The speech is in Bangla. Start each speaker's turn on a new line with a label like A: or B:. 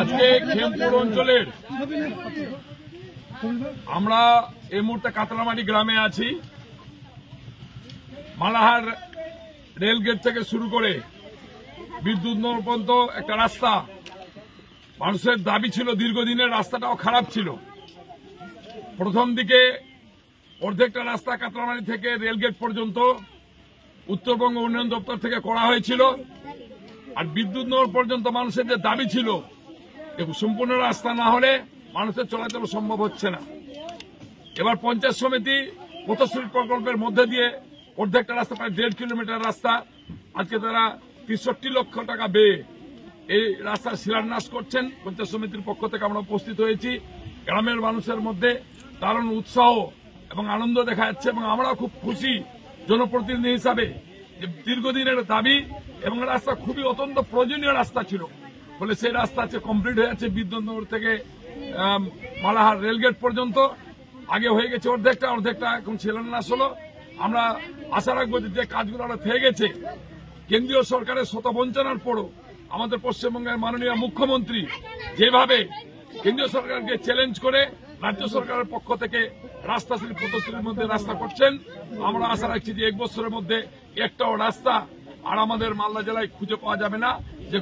A: আজকে খেমপুর অঞ্চলের আমরা এই মুহূর্তে কাতলামাটি গ্রামে আছি। মালাহার রেলগেট থেকে শুরু করে বিদ্যুৎ নগর পর্যন্ত একটা রাস্তা মানুষের দাবি ছিল দীর্ঘদিনের, রাস্তাটাও খারাপ ছিল। প্রথম দিকে অর্ধেকটা রাস্তা কাতলামাটি থেকে রেলগেট পর্যন্ত উত্তরবঙ্গ উন্নয়ন দপ্তর থেকে করা হয়েছিল, আর বিদ্যুৎ নগর পর্যন্ত মানুষের যে দাবি ছিল সম্পূর্ণ রাস্তা না হলে মানুষের চলাচল সম্ভব হচ্ছে না। এবার পঞ্চায়েত সমিতি পথশ্রী প্রকল্পের মধ্যে দিয়ে অর্ধেকটা রাস্তা, প্রায় 1.5 কিলোমিটার রাস্তা, আজকে তারা 63 লক্ষ টাকা ব্যয়ে এই রাস্তার শিলান্যাস করছেন। পঞ্চায়েত সমিতির পক্ষ থেকে আমরা উপস্থিত হয়েছি। গ্রামের মানুষের মধ্যে দারুণ উৎসাহ এবং আনন্দ দেখা যাচ্ছে, এবং আমরা খুব খুশি জনপ্রতিনিধি হিসাবে যে দীর্ঘদিনের দাবি এবং রাস্তা খুবই অত্যন্ত প্রয়োজনীয় রাস্তা ছিল বলে সেই রাস্তা আজকে কমপ্লিট হয়ে যাচ্ছে। বিদ্যুৎনগর থেকে মালাহার রেলগেট পর্যন্ত আগে হয়ে গেছে অর্ধেকটা এখন শিলান্যাস হলো। আমরা আশা রাখবো যে কাজগুলো থেকে গেছে, কেন্দ্রীয় সরকারের শতবঞ্চনার পরও আমাদের পশ্চিমবঙ্গের মাননীয় মুখ্যমন্ত্রী যেভাবে কেন্দ্রীয় সরকারকে চ্যালেঞ্জ করে রাজ্য সরকারের পক্ষ থেকে রাস্তাশ্রী পথশ্রীর মধ্যে রাস্তা করছেন, আমরা আশা রাখছি যে 1 বছরের মধ্যে একটাও রাস্তা আর আমাদের মালদা জেলায় খুঁজে পাওয়া যাবে না যে